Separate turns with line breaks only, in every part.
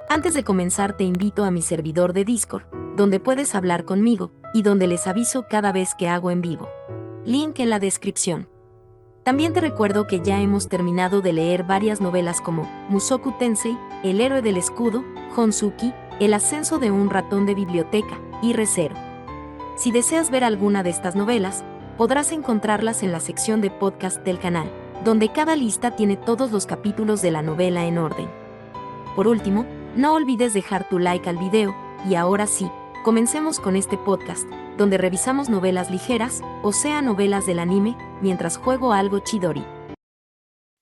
Antes de comenzar te invito a mi servidor de Discord, donde puedes hablar conmigo, y donde les aviso cada vez que hago en vivo. Link en la descripción. También te recuerdo que ya hemos terminado de leer varias novelas como Mushoku Tensei, El héroe del escudo, Honsuki, El ascenso de un ratón de biblioteca, y Re:Zero. Si deseas ver alguna de estas novelas, podrás encontrarlas en la sección de podcast del canal, donde cada lista tiene todos los capítulos de la novela en orden. Por último, no olvides dejar tu like al video, y ahora sí, comencemos con este podcast, donde revisamos novelas ligeras, o sea novelas del anime, mientras juego algo Chidori.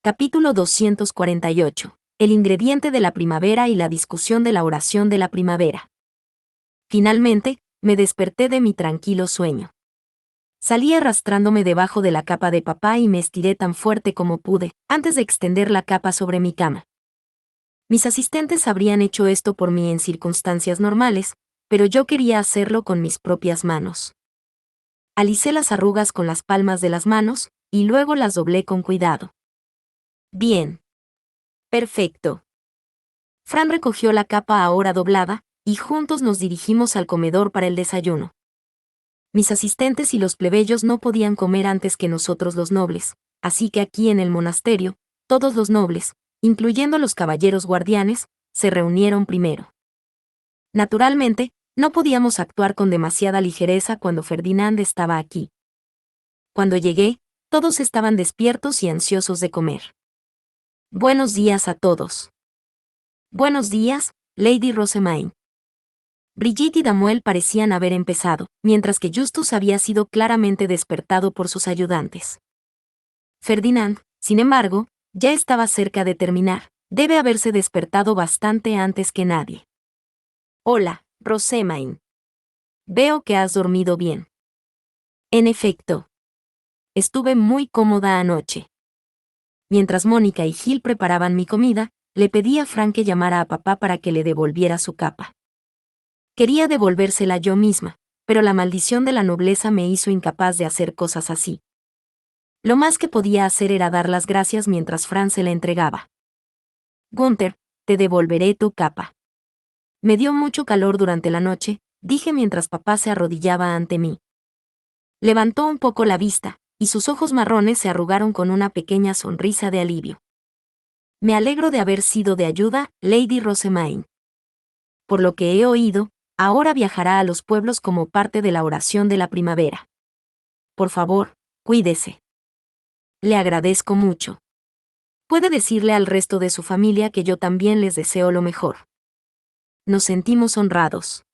Capítulo 248. El ingrediente de la primavera y la discusión de la oración de la primavera. Finalmente, me desperté de mi tranquilo sueño. Salí arrastrándome debajo de la capa de papá y me estiré tan fuerte como pude, antes de extender la capa sobre mi cama. Mis asistentes habrían hecho esto por mí en circunstancias normales, pero yo quería hacerlo con mis propias manos. Alicé las arrugas con las palmas de las manos, y luego las doblé con cuidado. Bien. Perfecto. Fran recogió la capa ahora doblada, y juntos nos dirigimos al comedor para el desayuno. Mis asistentes y los plebeyos no podían comer antes que nosotros los nobles, así que aquí en el monasterio, todos los nobles, incluyendo los caballeros guardianes, se reunieron primero. Naturalmente, no podíamos actuar con demasiada ligereza cuando Ferdinand estaba aquí. Cuando llegué, todos estaban despiertos y ansiosos de comer. Buenos días a todos. Buenos días, Lady Rosemaine. Brigitte y Damuel parecían haber empezado, mientras que Justus había sido claramente despertado por sus ayudantes. Ferdinand, sin embargo, ya estaba cerca de terminar, debe haberse despertado bastante antes que nadie. Hola, Rosemaine. Veo que has dormido bien. En efecto. Estuve muy cómoda anoche. Mientras Mónica y Gil preparaban mi comida, le pedí a Frank que llamara a papá para que le devolviera su capa. Quería devolvérsela yo misma, pero la maldición de la nobleza me hizo incapaz de hacer cosas así. Lo más que podía hacer era dar las gracias mientras Fran se la entregaba. Gunther, te devolveré tu capa. Me dio mucho calor durante la noche, dije mientras papá se arrodillaba ante mí. Levantó un poco la vista, y sus ojos marrones se arrugaron con una pequeña sonrisa de alivio. Me alegro de haber sido de ayuda, Lady Rosemaine. Por lo que he oído, ahora viajará a los pueblos como parte de la oración de la primavera. Por favor, cuídese. Le agradezco mucho. Puede decirle al resto de su familia que yo también les deseo lo mejor. Nos sentimos honrados.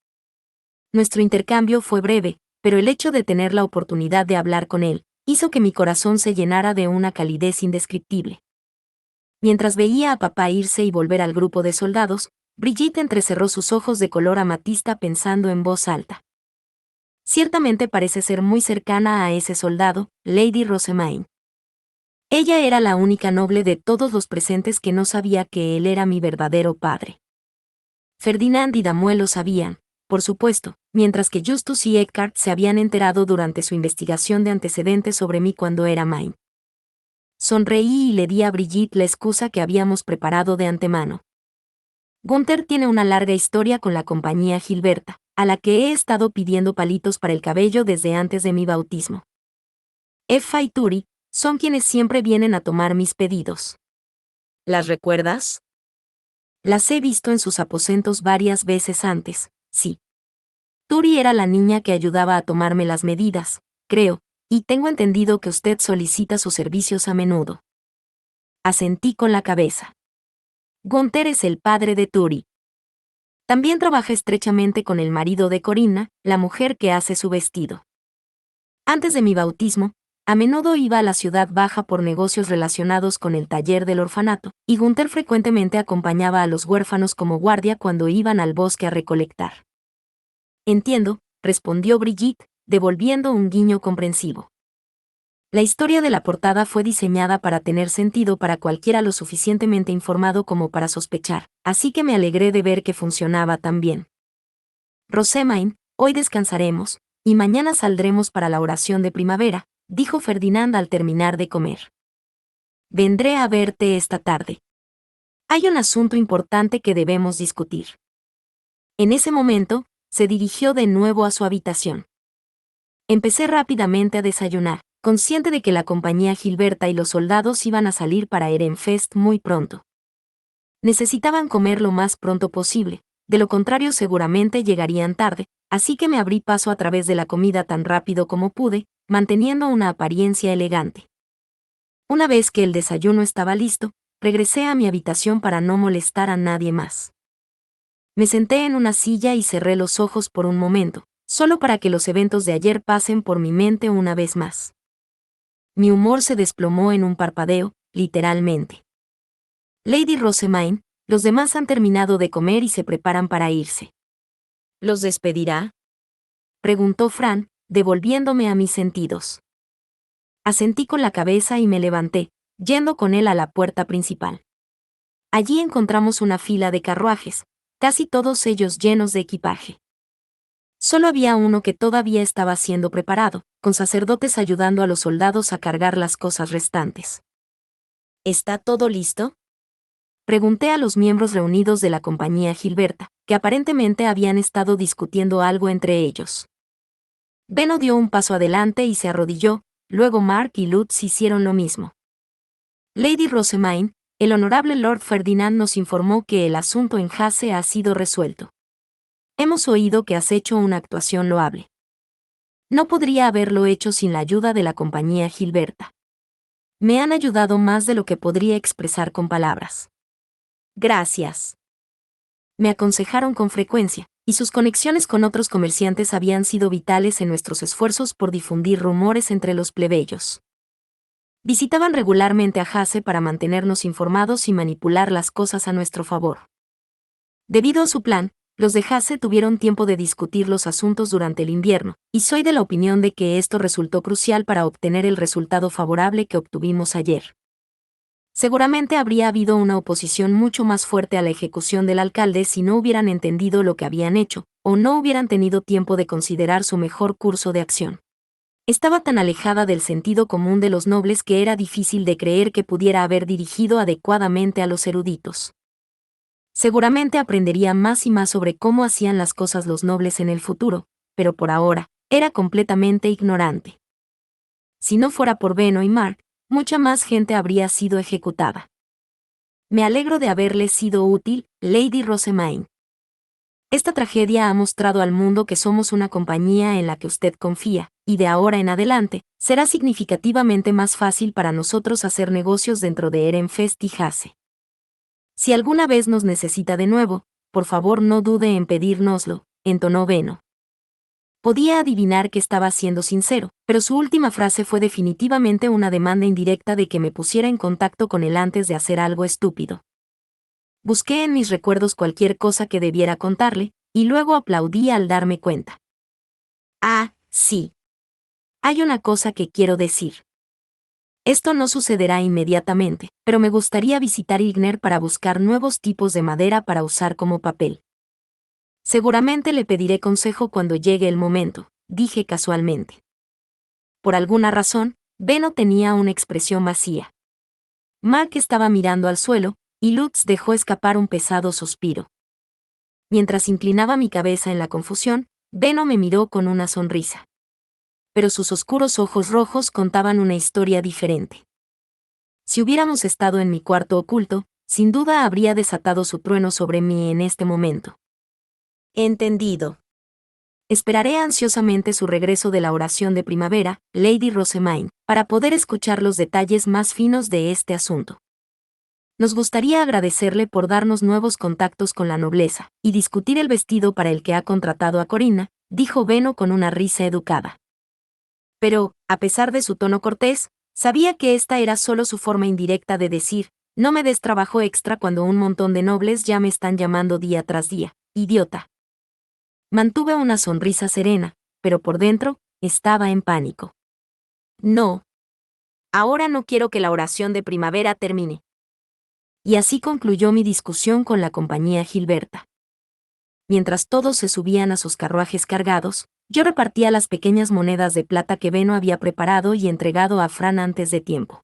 Nuestro intercambio fue breve, pero el hecho de tener la oportunidad de hablar con él, hizo que mi corazón se llenara de una calidez indescriptible. Mientras veía a papá irse y volver al grupo de soldados, Brigitte entrecerró sus ojos de color amatista pensando en voz alta. Ciertamente parece ser muy cercana a ese soldado, Lady Rosemaine. Ella era la única noble de todos los presentes que no sabía que él era mi verdadero padre. Ferdinand y Damuel lo sabían, por supuesto, mientras que Justus y Eckhart se habían enterado durante su investigación de antecedentes sobre mí cuando era Mine. Sonreí y le di a Brigitte la excusa que habíamos preparado de antemano. Gunther tiene una larga historia con la compañía Gilberta, a la que he estado pidiendo palitos para el cabello desde antes de mi bautismo. Effa y Turi son quienes siempre vienen a tomar mis pedidos. ¿Las recuerdas? Las he visto en sus aposentos varias veces antes, sí. Turi era la niña que ayudaba a tomarme las medidas, creo, y tengo entendido que usted solicita sus servicios a menudo. Asentí con la cabeza. Gunther es el padre de Turi. También trabaja estrechamente con el marido de Corinna, la mujer que hace su vestido. Antes de mi bautismo, a menudo iba a la ciudad baja por negocios relacionados con el taller del orfanato, y Gunther frecuentemente acompañaba a los huérfanos como guardia cuando iban al bosque a recolectar. Entiendo, respondió Brigitte, devolviendo un guiño comprensivo. La historia de la portada fue diseñada para tener sentido para cualquiera lo suficientemente informado como para sospechar, así que me alegré de ver que funcionaba tan bien. Rosemaine, hoy descansaremos, y mañana saldremos para la oración de primavera, dijo Ferdinand al terminar de comer. Vendré a verte esta tarde. Hay un asunto importante que debemos discutir. En ese momento, se dirigió de nuevo a su habitación. Empecé rápidamente a desayunar, consciente de que la compañía Gilberta y los soldados iban a salir para Ehrenfest muy pronto. Necesitaban comer lo más pronto posible, de lo contrario seguramente llegarían tarde, así que me abrí paso a través de la comida tan rápido como pude, manteniendo una apariencia elegante. Una vez que el desayuno estaba listo, regresé a mi habitación para no molestar a nadie más. Me senté en una silla y cerré los ojos por un momento, solo para que los eventos de ayer pasen por mi mente una vez más. Mi humor se desplomó en un parpadeo, literalmente. Lady Rosemaine, los demás han terminado de comer y se preparan para irse. ¿Los despedirá?, preguntó Fran, devolviéndome a mis sentidos. Asentí con la cabeza y me levanté, yendo con él a la puerta principal. Allí encontramos una fila de carruajes, casi todos ellos llenos de equipaje. Solo había uno que todavía estaba siendo preparado, con sacerdotes ayudando a los soldados a cargar las cosas restantes. ¿Está todo listo?, pregunté a los miembros reunidos de la compañía Gilberta, que aparentemente habían estado discutiendo algo entre ellos. Benno dio un paso adelante y se arrodilló, luego Mark y Lutz hicieron lo mismo. Lady Rosemaine, el honorable Lord Ferdinand nos informó que el asunto en Hase ha sido resuelto. Hemos oído que has hecho una actuación loable. No podría haberlo hecho sin la ayuda de la compañía Gilberta. Me han ayudado más de lo que podría expresar con palabras. Gracias. Me aconsejaron con frecuencia, y sus conexiones con otros comerciantes habían sido vitales en nuestros esfuerzos por difundir rumores entre los plebeyos. Visitaban regularmente a Hase para mantenernos informados y manipular las cosas a nuestro favor. Debido a su plan, los de Hase tuvieron tiempo de discutir los asuntos durante el invierno, y soy de la opinión de que esto resultó crucial para obtener el resultado favorable que obtuvimos ayer. Seguramente habría habido una oposición mucho más fuerte a la ejecución del alcalde si no hubieran entendido lo que habían hecho, o no hubieran tenido tiempo de considerar su mejor curso de acción. Estaba tan alejada del sentido común de los nobles que era difícil de creer que pudiera haber dirigido adecuadamente a los eruditos. Seguramente aprendería más y más sobre cómo hacían las cosas los nobles en el futuro, pero por ahora, era completamente ignorante. Si no fuera por Benno y Mark, mucha más gente habría sido ejecutada. Me alegro de haberle sido útil, Lady Rosemaine. Esta tragedia ha mostrado al mundo que somos una compañía en la que usted confía, y de ahora en adelante, será significativamente más fácil para nosotros hacer negocios dentro de Ehrenfest y Hase. Si alguna vez nos necesita de nuevo, por favor no dude en pedírnoslo, entonó Benno. Podía adivinar que estaba siendo sincero, pero su última frase fue definitivamente una demanda indirecta de que me pusiera en contacto con él antes de hacer algo estúpido. Busqué en mis recuerdos cualquier cosa que debiera contarle, y luego aplaudí al darme cuenta. Ah, sí. Hay una cosa que quiero decir. Esto no sucederá inmediatamente, pero me gustaría visitar Igner para buscar nuevos tipos de madera para usar como papel. Seguramente le pediré consejo cuando llegue el momento, dije casualmente. Por alguna razón, Benno tenía una expresión vacía. Mark estaba mirando al suelo, y Lutz dejó escapar un pesado suspiro. Mientras inclinaba mi cabeza en la confusión, Benno me miró con una sonrisa. Pero sus oscuros ojos rojos contaban una historia diferente. Si hubiéramos estado en mi cuarto oculto, sin duda habría desatado su trueno sobre mí en este momento. Entendido. Esperaré ansiosamente su regreso de la oración de primavera, Lady Rosemaine, para poder escuchar los detalles más finos de este asunto. Nos gustaría agradecerle por darnos nuevos contactos con la nobleza, y discutir el vestido para el que ha contratado a Corinna, dijo Benno con una risa educada. Pero, a pesar de su tono cortés, sabía que esta era solo su forma indirecta de decir, no me des trabajo extra cuando un montón de nobles ya me están llamando día tras día, idiota. Mantuve una sonrisa serena, pero por dentro, estaba en pánico. No. Ahora no quiero que la oración de primavera termine. Y así concluyó mi discusión con la compañía Gilberta. Mientras todos se subían a sus carruajes cargados, yo repartía las pequeñas monedas de plata que Benno había preparado y entregado a Fran antes de tiempo.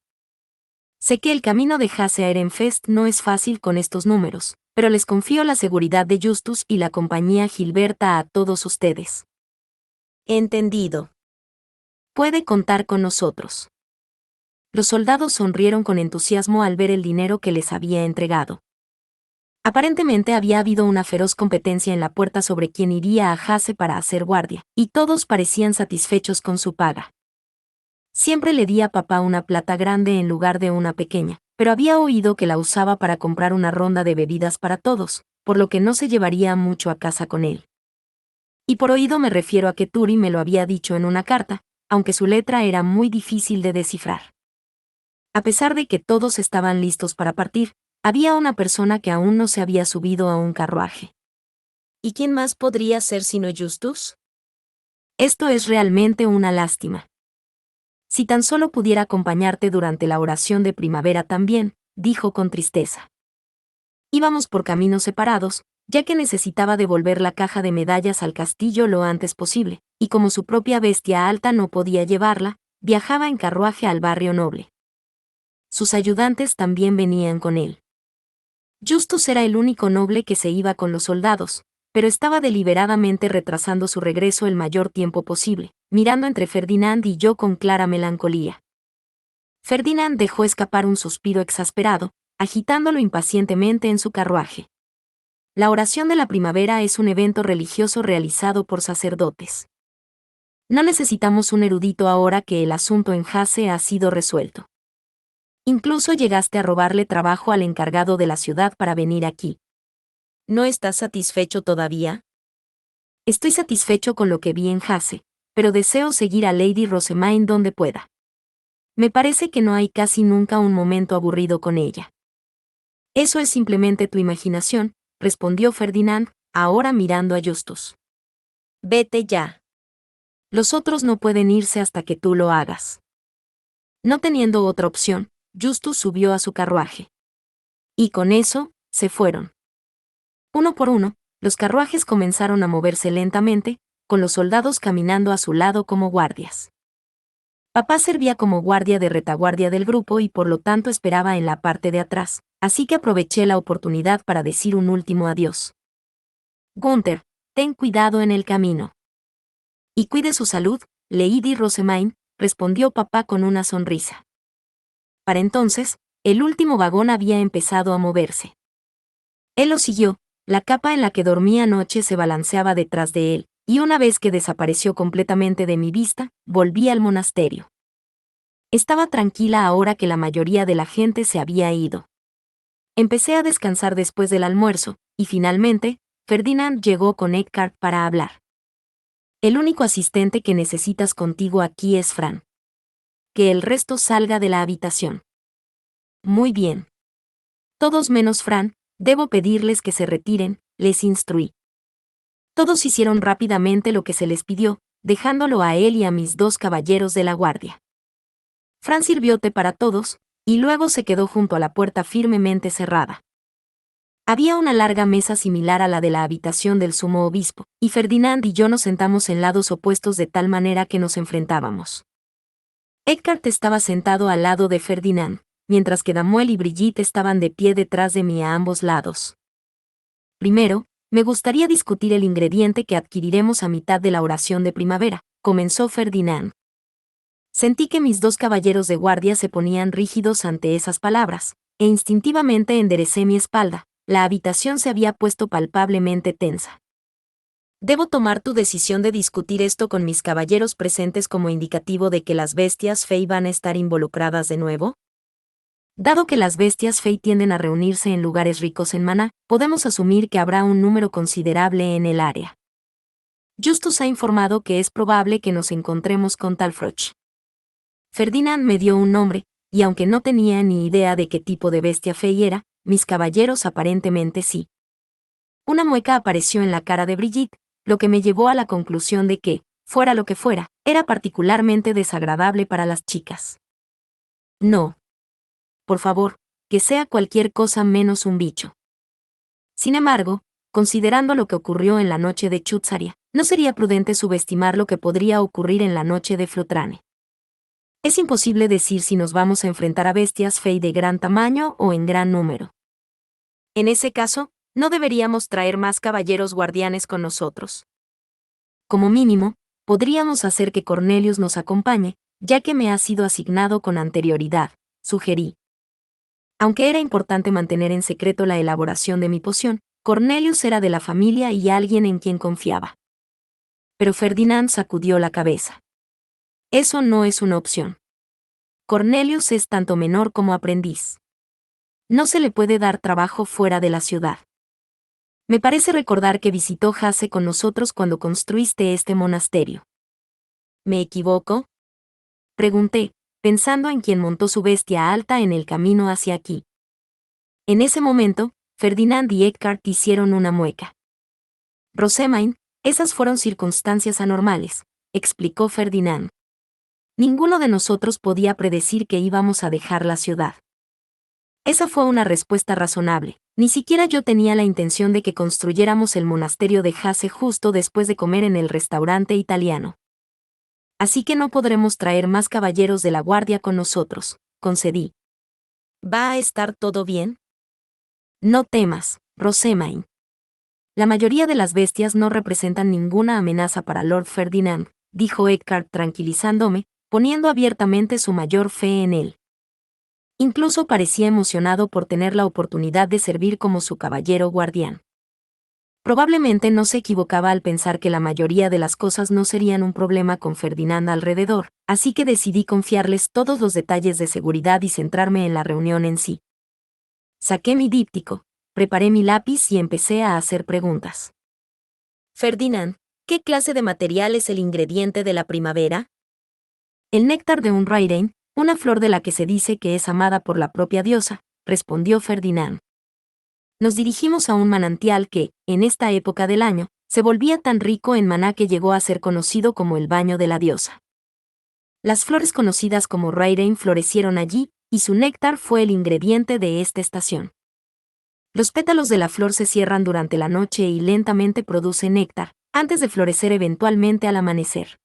Sé que el camino de Hase a Ehrenfest no es fácil con estos números, pero les confío la seguridad de Justus y la compañía Gilberta a todos ustedes. Entendido. Puede contar con nosotros. Los soldados sonrieron con entusiasmo al ver el dinero que les había entregado. Aparentemente había habido una feroz competencia en la puerta sobre quién iría a Hase para hacer guardia, y todos parecían satisfechos con su paga. Siempre le di a papá una plata grande en lugar de una pequeña, pero había oído que la usaba para comprar una ronda de bebidas para todos, por lo que no se llevaría mucho a casa con él. Y por oído me refiero a que Turi me lo había dicho en una carta, aunque su letra era muy difícil de descifrar. A pesar de que todos estaban listos para partir, había una persona que aún no se había subido a un carruaje. ¿Y quién más podría ser sino Justus? Esto es realmente una lástima. Si tan solo pudiera acompañarte durante la oración de primavera también, dijo con tristeza. Íbamos por caminos separados, ya que necesitaba devolver la caja de medallas al castillo lo antes posible, y como su propia bestia alta no podía llevarla, viajaba en carruaje al barrio noble. Sus ayudantes también venían con él. Justus era el único noble que se iba con los soldados, pero estaba deliberadamente retrasando su regreso el mayor tiempo posible, mirando entre Ferdinand y yo con clara melancolía. Ferdinand dejó escapar un suspiro exasperado, agitándolo impacientemente en su carruaje. La oración de la primavera es un evento religioso realizado por sacerdotes. No necesitamos un erudito ahora que el asunto en Hase ha sido resuelto. Incluso llegaste a robarle trabajo al encargado de la ciudad para venir aquí. ¿No estás satisfecho todavía? Estoy satisfecho con lo que vi en Hase, pero deseo seguir a Lady Rosemaine donde pueda. Me parece que no hay casi nunca un momento aburrido con ella. Eso es simplemente tu imaginación, respondió Ferdinand, ahora mirando a Justus. Vete ya. Los otros no pueden irse hasta que tú lo hagas. No teniendo otra opción, Justus subió a su carruaje. Y con eso, se fueron. Uno por uno, los carruajes comenzaron a moverse lentamente, con los soldados caminando a su lado como guardias. Papá servía como guardia de retaguardia del grupo y por lo tanto esperaba en la parte de atrás, así que aproveché la oportunidad para decir un último adiós. Gunther, ten cuidado en el camino. Y cuide su salud, Lady Rosemaine, respondió papá con una sonrisa. Para entonces, el último vagón había empezado a moverse. Él lo siguió, la capa en la que dormía anoche se balanceaba detrás de él, y una vez que desapareció completamente de mi vista, volví al monasterio. Estaba tranquila ahora que la mayoría de la gente se había ido. Empecé a descansar después del almuerzo, y finalmente, Ferdinand llegó con Eckhart para hablar. El único asistente que necesitas contigo aquí es Fran. Que el resto salga de la habitación. Muy bien. Todos menos Fran, debo pedirles que se retiren, les instruí. Todos hicieron rápidamente lo que se les pidió, dejándolo a él y a mis dos caballeros de la guardia. Fran sirvió té para todos, y luego se quedó junto a la puerta firmemente cerrada. Había una larga mesa similar a la de la habitación del sumo obispo, y Ferdinand y yo nos sentamos en lados opuestos de tal manera que nos enfrentábamos. Eckhart estaba sentado al lado de Ferdinand, mientras que Damuel y Brigitte estaban de pie detrás de mí a ambos lados. Primero, me gustaría discutir el ingrediente que adquiriremos a mitad de la oración de primavera, comenzó Ferdinand. Sentí que mis dos caballeros de guardia se ponían rígidos ante esas palabras, e instintivamente enderecé mi espalda. La habitación se había puesto palpablemente tensa. ¿Debo tomar tu decisión de discutir esto con mis caballeros presentes como indicativo de que las bestias Fey van a estar involucradas de nuevo? Dado que las bestias Fey tienden a reunirse en lugares ricos en maná, podemos asumir que habrá un número considerable en el área. Justus ha informado que es probable que nos encontremos con Talfroch. Ferdinand me dio un nombre, y aunque no tenía ni idea de qué tipo de bestia Fey era, mis caballeros aparentemente sí. Una mueca apareció en la cara de Brigitte, lo que me llevó a la conclusión de que, fuera lo que fuera, era particularmente desagradable para las chicas. No. Por favor, que sea cualquier cosa menos un bicho. Sin embargo, considerando lo que ocurrió en la noche de Chutzaria, no sería prudente subestimar lo que podría ocurrir en la noche de Flotrane. Es imposible decir si nos vamos a enfrentar a bestias fey de gran tamaño o en gran número. En ese caso, no deberíamos traer más caballeros guardianes con nosotros. Como mínimo, podríamos hacer que Cornelius nos acompañe, ya que me ha sido asignado con anterioridad, sugerí. Aunque era importante mantener en secreto la elaboración de mi poción, Cornelius era de la familia y alguien en quien confiaba. Pero Ferdinand sacudió la cabeza. Eso no es una opción. Cornelius es tanto menor como aprendiz. No se le puede dar trabajo fuera de la ciudad. Me parece recordar que visitó Hase con nosotros cuando construiste este monasterio. ¿Me equivoco? Pregunté, pensando en quien montó su bestia alta en el camino hacia aquí. En ese momento, Ferdinand y Eckhart hicieron una mueca. Rosemain, esas fueron circunstancias anormales, explicó Ferdinand. Ninguno de nosotros podía predecir que íbamos a dejar la ciudad. Esa fue una respuesta razonable. Ni siquiera yo tenía la intención de que construyéramos el monasterio de Hase justo después de comer en el restaurante italiano. Así que no podremos traer más caballeros de la guardia con nosotros, concedí. ¿Va a estar todo bien? No temas, Rosemain. La mayoría de las bestias no representan ninguna amenaza para Lord Ferdinand, dijo Eckhart tranquilizándome, poniendo abiertamente su mayor fe en él. Incluso parecía emocionado por tener la oportunidad de servir como su caballero guardián. Probablemente no se equivocaba al pensar que la mayoría de las cosas no serían un problema con Ferdinand alrededor, así que decidí confiarles todos los detalles de seguridad y centrarme en la reunión en sí. Saqué mi díptico, preparé mi lápiz y empecé a hacer preguntas. Ferdinand, ¿qué clase de material es el ingrediente de la primavera? El néctar de un Rairein, una flor de la que se dice que es amada por la propia diosa, respondió Ferdinand. Nos dirigimos a un manantial que, en esta época del año, se volvía tan rico en maná que llegó a ser conocido como el baño de la diosa. Las flores conocidas como Rairein florecieron allí, y su néctar fue el ingrediente de esta estación. Los pétalos de la flor se cierran durante la noche y lentamente producen néctar, antes de florecer eventualmente al amanecer.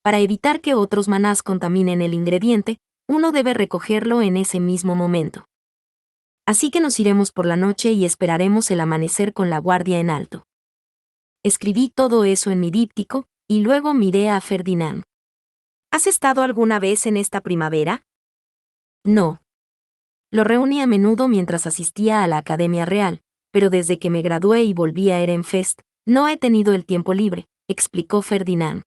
Para evitar que otros manás contaminen el ingrediente, uno debe recogerlo en ese mismo momento. Así que nos iremos por la noche y esperaremos el amanecer con la guardia en alto. Escribí todo eso en mi díptico, y luego miré a Ferdinand. ¿Has estado alguna vez en esta primavera? No. Lo reuní a menudo mientras asistía a la Academia Real, pero desde que me gradué y volví a Ehrenfest, no he tenido el tiempo libre, explicó Ferdinand.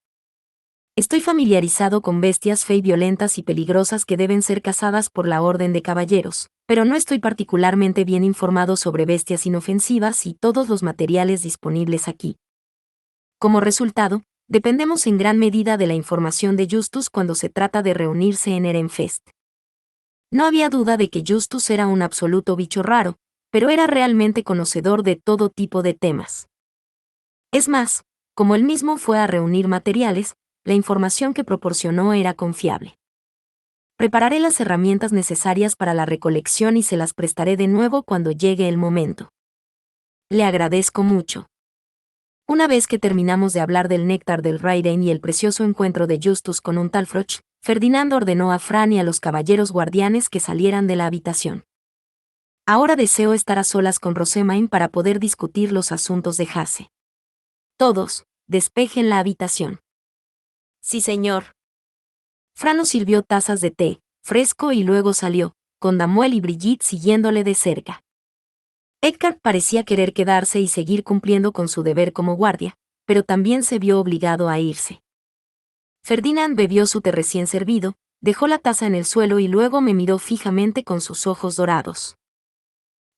Estoy familiarizado con bestias fey violentas y peligrosas que deben ser cazadas por la Orden de Caballeros, pero no estoy particularmente bien informado sobre bestias inofensivas y todos los materiales disponibles aquí. Como resultado, dependemos en gran medida de la información de Justus cuando se trata de reunirse en Ehrenfest. No había duda de que Justus era un absoluto bicho raro, pero era realmente conocedor de todo tipo de temas. Es más, como él mismo fue a reunir materiales, la información que proporcionó era confiable. Prepararé las herramientas necesarias para la recolección y se las prestaré de nuevo cuando llegue el momento. Le agradezco mucho. Una vez que terminamos de hablar del néctar del Rairein y el precioso encuentro de Justus con un tal Froch, Ferdinand ordenó a Fran y a los caballeros guardianes que salieran de la habitación. Ahora deseo estar a solas con Rosemain para poder discutir los asuntos de Hase. Todos, despejen la habitación. Sí, señor. Fran nos sirvió tazas de té, fresco y luego salió, con Damuel y Brigitte siguiéndole de cerca. Eckhart parecía querer quedarse y seguir cumpliendo con su deber como guardia, pero también se vio obligado a irse. Ferdinand bebió su té recién servido, dejó la taza en el suelo y luego me miró fijamente con sus ojos dorados.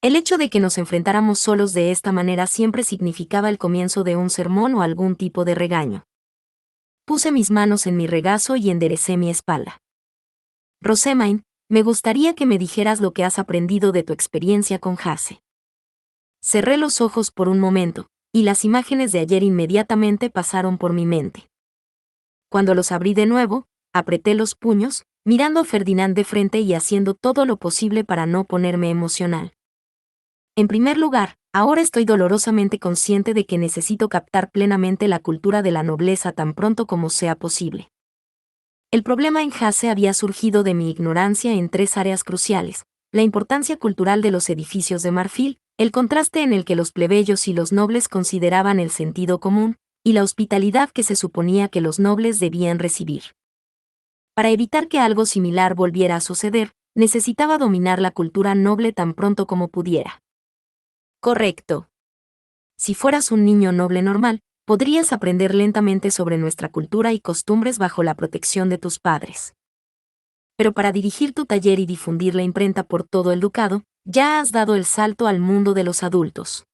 El hecho de que nos enfrentáramos solos de esta manera siempre significaba el comienzo de un sermón o algún tipo de regaño. Puse mis manos en mi regazo y enderecé mi espalda. Rosemain, me gustaría que me dijeras lo que has aprendido de tu experiencia con Hase. Cerré los ojos por un momento, y las imágenes de ayer inmediatamente pasaron por mi mente. Cuando los abrí de nuevo, apreté los puños, mirando a Ferdinand de frente y haciendo todo lo posible para no ponerme emocional. En primer lugar, ahora estoy dolorosamente consciente de que necesito captar plenamente la cultura de la nobleza tan pronto como sea posible. El problema en Hase había surgido de mi ignorancia en tres áreas cruciales: la importancia cultural de los edificios de marfil, el contraste en el que los plebeyos y los nobles consideraban el sentido común, y la hospitalidad que se suponía que los nobles debían recibir. Para evitar que algo similar volviera a suceder, necesitaba dominar la cultura noble tan pronto como pudiera. Correcto. Si fueras un niño noble normal, podrías aprender lentamente sobre nuestra cultura y costumbres bajo la protección de tus padres. Pero para dirigir tu taller y difundir la imprenta por todo el ducado, ya has dado el salto al mundo de los adultos.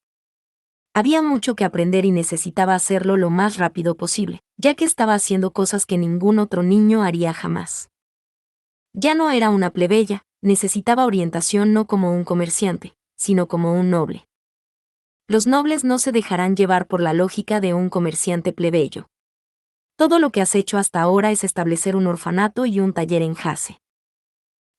Había mucho que aprender y necesitaba hacerlo lo más rápido posible, ya que estaba haciendo cosas que ningún otro niño haría jamás. Ya no era una plebeya, necesitaba orientación no como un comerciante, sino como un noble. Los nobles no se dejarán llevar por la lógica de un comerciante plebeyo. Todo lo que has hecho hasta ahora es establecer un orfanato y un taller en Hase.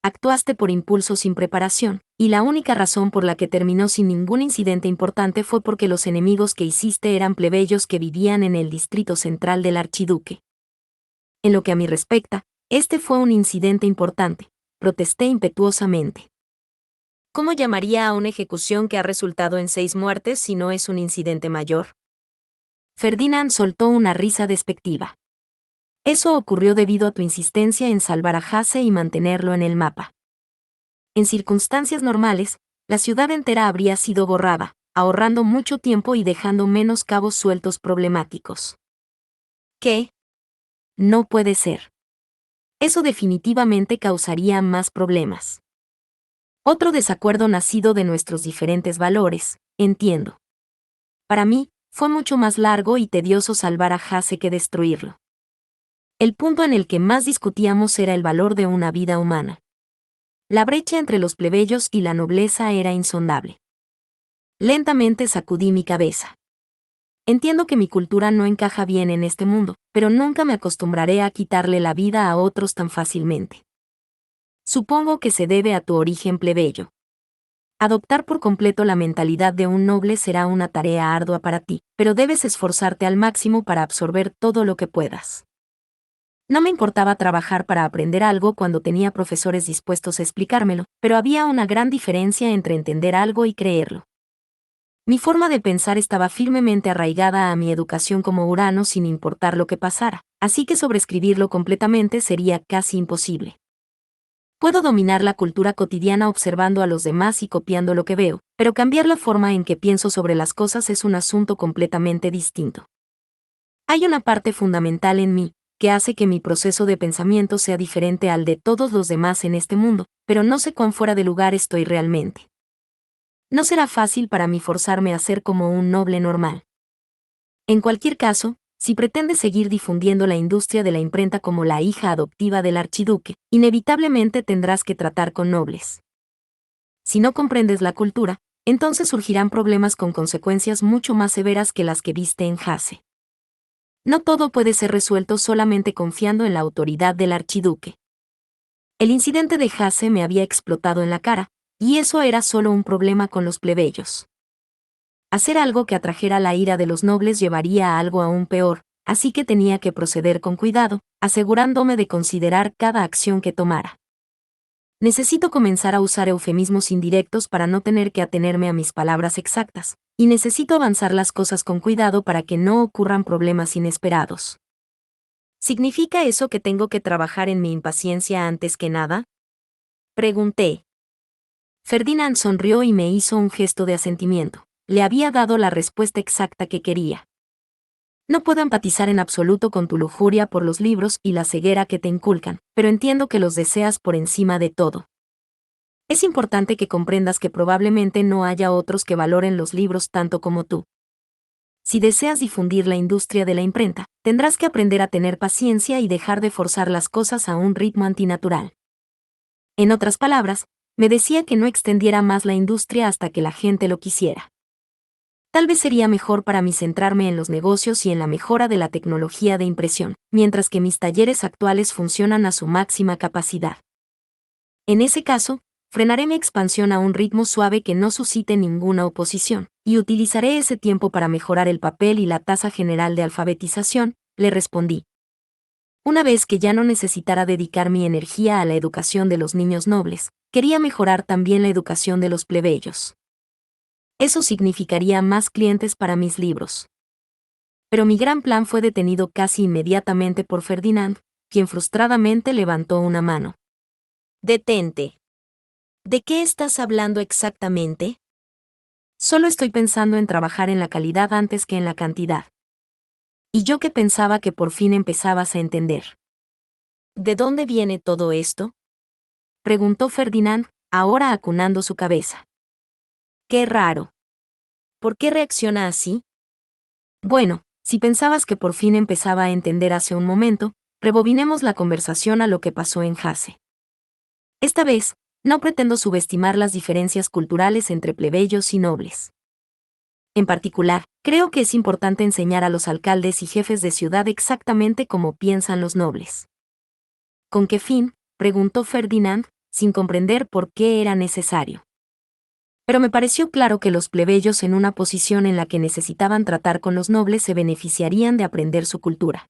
Actuaste por impulso sin preparación, y la única razón por la que terminó sin ningún incidente importante fue porque los enemigos que hiciste eran plebeyos que vivían en el distrito central del archiduque. En lo que a mí respecta, este fue un incidente importante, protesté impetuosamente. ¿Cómo llamaría a una ejecución que ha resultado en 6 muertes si no es un incidente mayor? Ferdinand soltó una risa despectiva. Eso ocurrió debido a tu insistencia en salvar a Hase y mantenerlo en el mapa. En circunstancias normales, la ciudad entera habría sido borrada, ahorrando mucho tiempo y dejando menos cabos sueltos problemáticos. ¿Qué? No puede ser. Eso definitivamente causaría más problemas. Otro desacuerdo nacido de nuestros diferentes valores, entiendo. Para mí, fue mucho más largo y tedioso salvar a Hase que destruirlo. El punto en el que más discutíamos era el valor de una vida humana. La brecha entre los plebeyos y la nobleza era insondable. Lentamente sacudí mi cabeza. Entiendo que mi cultura no encaja bien en este mundo, pero nunca me acostumbraré a quitarle la vida a otros tan fácilmente. Supongo que se debe a tu origen plebeyo. Adoptar por completo la mentalidad de un noble será una tarea ardua para ti, pero debes esforzarte al máximo para absorber todo lo que puedas. No me importaba trabajar para aprender algo cuando tenía profesores dispuestos a explicármelo, pero había una gran diferencia entre entender algo y creerlo. Mi forma de pensar estaba firmemente arraigada a mi educación como Urano sin importar lo que pasara, así que sobreescribirlo completamente sería casi imposible. Puedo dominar la cultura cotidiana observando a los demás y copiando lo que veo, pero cambiar la forma en que pienso sobre las cosas es un asunto completamente distinto. Hay una parte fundamental en mí, que hace que mi proceso de pensamiento sea diferente al de todos los demás en este mundo, pero no sé cuán fuera de lugar estoy realmente. No será fácil para mí forzarme a ser como un noble normal. En cualquier caso, si pretendes seguir difundiendo la industria de la imprenta como la hija adoptiva del archiduque, inevitablemente tendrás que tratar con nobles. Si no comprendes la cultura, entonces surgirán problemas con consecuencias mucho más severas que las que viste en Hase. No todo puede ser resuelto solamente confiando en la autoridad del archiduque. El incidente de Hase me había explotado en la cara, y eso era solo un problema con los plebeyos. Hacer algo que atrajera la ira de los nobles llevaría a algo aún peor, así que tenía que proceder con cuidado, asegurándome de considerar cada acción que tomara. Necesito comenzar a usar eufemismos indirectos para no tener que atenerme a mis palabras exactas, y necesito avanzar las cosas con cuidado para que no ocurran problemas inesperados. ¿Significa eso que tengo que trabajar en mi impaciencia antes que nada? Pregunté. Ferdinand sonrió y me hizo un gesto de asentimiento. Le había dado la respuesta exacta que quería. No puedo empatizar en absoluto con tu lujuria por los libros y la ceguera que te inculcan, pero entiendo que los deseas por encima de todo. Es importante que comprendas que probablemente no haya otros que valoren los libros tanto como tú. Si deseas difundir la industria de la imprenta, tendrás que aprender a tener paciencia y dejar de forzar las cosas a un ritmo antinatural. En otras palabras, me decía que no extendiera más la industria hasta que la gente lo quisiera. Tal vez sería mejor para mí centrarme en los negocios y en la mejora de la tecnología de impresión, mientras que mis talleres actuales funcionan a su máxima capacidad. En ese caso, frenaré mi expansión a un ritmo suave que no suscite ninguna oposición, y utilizaré ese tiempo para mejorar el papel y la tasa general de alfabetización, le respondí. Una vez que ya no necesitara dedicar mi energía a la educación de los niños nobles, quería mejorar también la educación de los plebeyos. Eso significaría más clientes para mis libros. Pero mi gran plan fue detenido casi inmediatamente por Ferdinand, quien frustradamente levantó una mano. Detente. ¿De qué estás hablando exactamente? Solo estoy pensando en trabajar en la calidad antes que en la cantidad. Y yo que pensaba que por fin empezabas a entender. ¿De dónde viene todo esto? Preguntó Ferdinand, ahora acunando su cabeza. Qué raro. ¿Por qué reacciona así? Bueno, si pensabas que por fin empezaba a entender hace un momento, rebobinemos la conversación a lo que pasó en Hase. Esta vez, no pretendo subestimar las diferencias culturales entre plebeyos y nobles. En particular, creo que es importante enseñar a los alcaldes y jefes de ciudad exactamente cómo piensan los nobles. ¿Con qué fin?, preguntó Ferdinand, sin comprender por qué era necesario. Pero me pareció claro que los plebeyos en una posición en la que necesitaban tratar con los nobles se beneficiarían de aprender su cultura.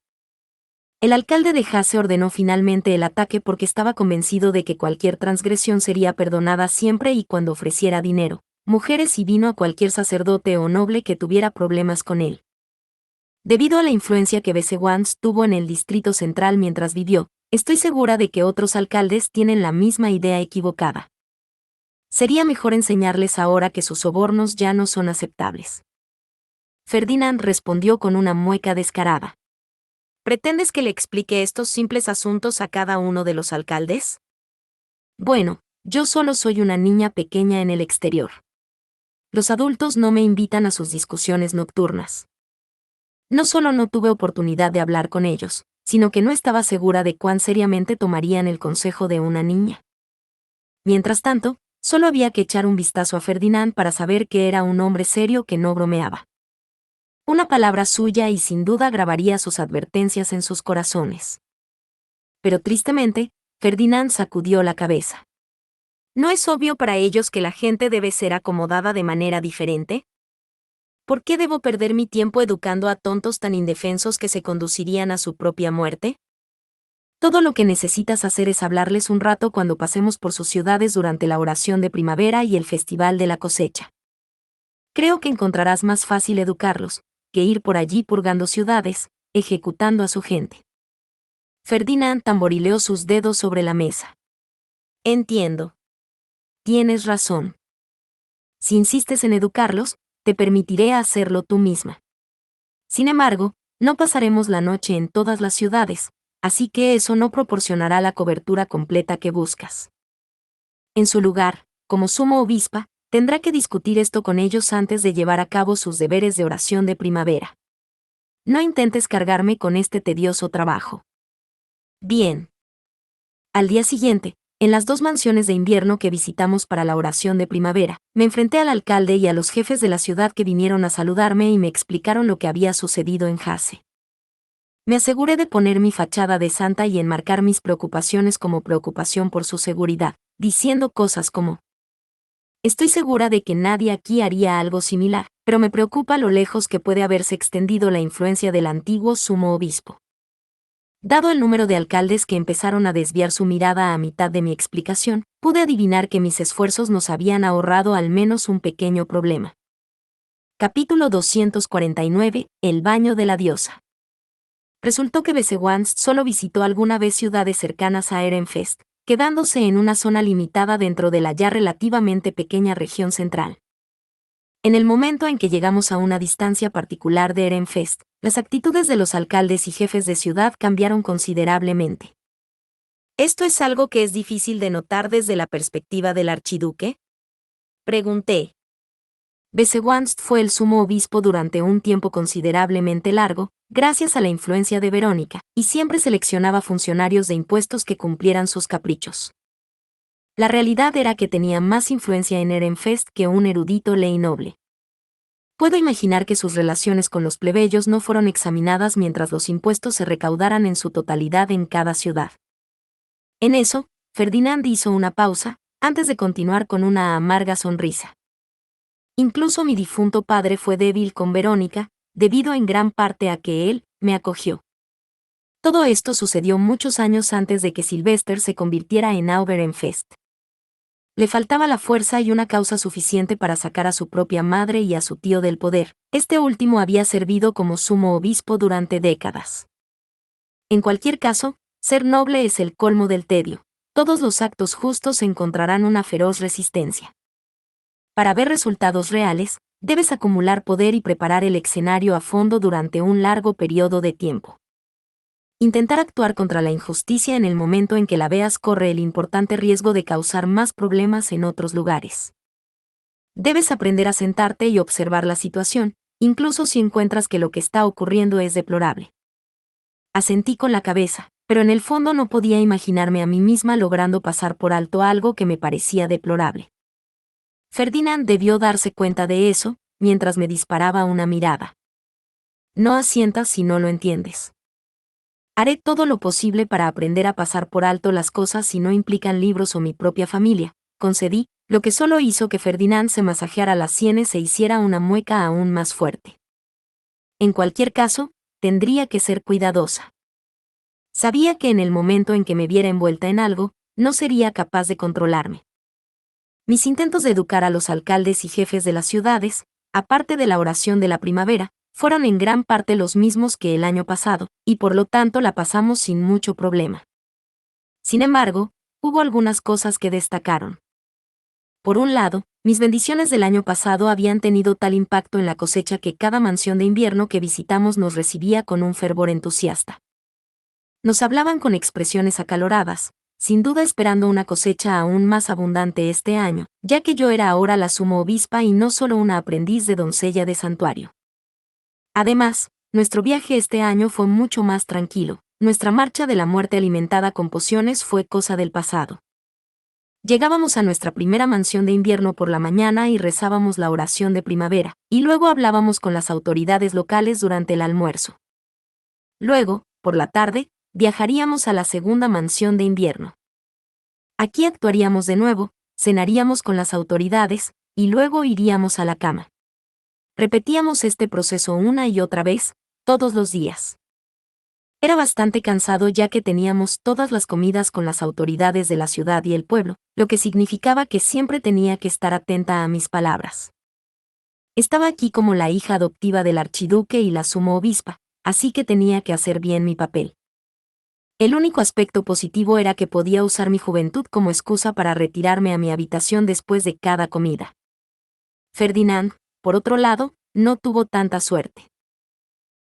El alcalde de Hase ordenó finalmente el ataque porque estaba convencido de que cualquier transgresión sería perdonada siempre y cuando ofreciera dinero, mujeres y vino a cualquier sacerdote o noble que tuviera problemas con él. Debido a la influencia que Besewans tuvo en el Distrito Central mientras vivió, estoy segura de que otros alcaldes tienen la misma idea equivocada. Sería mejor enseñarles ahora que sus sobornos ya no son aceptables. Ferdinand respondió con una mueca descarada. ¿Pretendes que le explique estos simples asuntos a cada uno de los alcaldes? Bueno, yo solo soy una niña pequeña en el exterior. Los adultos no me invitan a sus discusiones nocturnas. No solo no tuve oportunidad de hablar con ellos, sino que no estaba segura de cuán seriamente tomarían el consejo de una niña. Mientras tanto, solo había que echar un vistazo a Ferdinand para saber que era un hombre serio que no bromeaba. Una palabra suya y sin duda grabaría sus advertencias en sus corazones. Pero tristemente, Ferdinand sacudió la cabeza. ¿No es obvio para ellos que la gente debe ser acomodada de manera diferente? ¿Por qué debo perder mi tiempo educando a tontos tan indefensos que se conducirían a su propia muerte? Todo lo que necesitas hacer es hablarles un rato cuando pasemos por sus ciudades durante la oración de primavera y el festival de la cosecha. Creo que encontrarás más fácil educarlos, que ir por allí purgando ciudades, ejecutando a su gente. Ferdinand tamborileó sus dedos sobre la mesa. Entiendo. Tienes razón. Si insistes en educarlos, te permitiré hacerlo tú misma. Sin embargo, no pasaremos la noche en todas las ciudades, así que eso no proporcionará la cobertura completa que buscas. En su lugar, como sumo obispa, tendrá que discutir esto con ellos antes de llevar a cabo sus deberes de oración de primavera. No intentes cargarme con este tedioso trabajo. Bien. Al día siguiente, en las 2 mansiones de invierno que visitamos para la oración de primavera, me enfrenté al alcalde y a los jefes de la ciudad que vinieron a saludarme y me explicaron lo que había sucedido en Hase. Me aseguré de poner mi fachada de santa y enmarcar mis preocupaciones como preocupación por su seguridad, diciendo cosas como: estoy segura de que nadie aquí haría algo similar, pero me preocupa lo lejos que puede haberse extendido la influencia del antiguo sumo obispo. Dado el número de alcaldes que empezaron a desviar su mirada a mitad de mi explicación, pude adivinar que mis esfuerzos nos habían ahorrado al menos un pequeño problema. Capítulo 249. El baño de la diosa. Resultó que Besewans solo visitó alguna vez ciudades cercanas a Ehrenfest, quedándose en una zona limitada dentro de la ya relativamente pequeña región central. En el momento en que llegamos a una distancia particular de Ehrenfest, las actitudes de los alcaldes y jefes de ciudad cambiaron considerablemente. ¿Esto es algo que es difícil de notar desde la perspectiva del archiduque?, pregunté. Besewans fue el sumo obispo durante un tiempo considerablemente largo, gracias a la influencia de Verónica, y siempre seleccionaba funcionarios de impuestos que cumplieran sus caprichos. La realidad era que tenía más influencia en Ehrenfest que un erudito ley noble. Puedo imaginar que sus relaciones con los plebeyos no fueron examinadas mientras los impuestos se recaudaran en su totalidad en cada ciudad. En eso, Ferdinand hizo una pausa, antes de continuar con una amarga sonrisa. Incluso mi difunto padre fue débil con Verónica, debido en gran parte a que él me acogió. Todo esto sucedió muchos años antes de que Sylvester se convirtiera en Auberenfest. Le faltaba la fuerza y una causa suficiente para sacar a su propia madre y a su tío del poder. Este último había servido como sumo obispo durante décadas. En cualquier caso, ser noble es el colmo del tedio. Todos los actos justos encontrarán una feroz resistencia. Para ver resultados reales, debes acumular poder y preparar el escenario a fondo durante un largo periodo de tiempo. Intentar actuar contra la injusticia en el momento en que la veas corre el importante riesgo de causar más problemas en otros lugares. Debes aprender a sentarte y observar la situación, incluso si encuentras que lo que está ocurriendo es deplorable. Asentí con la cabeza, pero en el fondo no podía imaginarme a mí misma logrando pasar por alto algo que me parecía deplorable. Ferdinand debió darse cuenta de eso, mientras me disparaba una mirada. No asientas si no lo entiendes. Haré todo lo posible para aprender a pasar por alto las cosas si no implican libros o mi propia familia, concedí, lo que solo hizo que Ferdinand se masajeara las sienes e hiciera una mueca aún más fuerte. En cualquier caso, tendría que ser cuidadosa. Sabía que en el momento en que me viera envuelta en algo, no sería capaz de controlarme. Mis intentos de educar a los alcaldes y jefes de las ciudades, aparte de la oración de la primavera, fueron en gran parte los mismos que el año pasado, y por lo tanto la pasamos sin mucho problema. Sin embargo, hubo algunas cosas que destacaron. Por un lado, mis bendiciones del año pasado habían tenido tal impacto en la cosecha que cada mansión de invierno que visitamos nos recibía con un fervor entusiasta. Nos hablaban con expresiones acaloradas, sin duda esperando una cosecha aún más abundante este año, ya que yo era ahora la sumo obispa y no solo una aprendiz de doncella de santuario. Además, nuestro viaje este año fue mucho más tranquilo. Nuestra marcha de la muerte alimentada con pociones fue cosa del pasado. Llegábamos a nuestra primera mansión de invierno por la mañana y rezábamos la oración de primavera, y luego hablábamos con las autoridades locales durante el almuerzo. Luego, por la tarde, viajaríamos a la segunda mansión de invierno. Aquí actuaríamos de nuevo, cenaríamos con las autoridades, y luego iríamos a la cama. Repetíamos este proceso una y otra vez, todos los días. Era bastante cansado ya que teníamos todas las comidas con las autoridades de la ciudad y el pueblo, lo que significaba que siempre tenía que estar atenta a mis palabras. Estaba aquí como la hija adoptiva del archiduque y la sumo obispa, así que tenía que hacer bien mi papel. El único aspecto positivo era que podía usar mi juventud como excusa para retirarme a mi habitación después de cada comida. Ferdinand, por otro lado, no tuvo tanta suerte.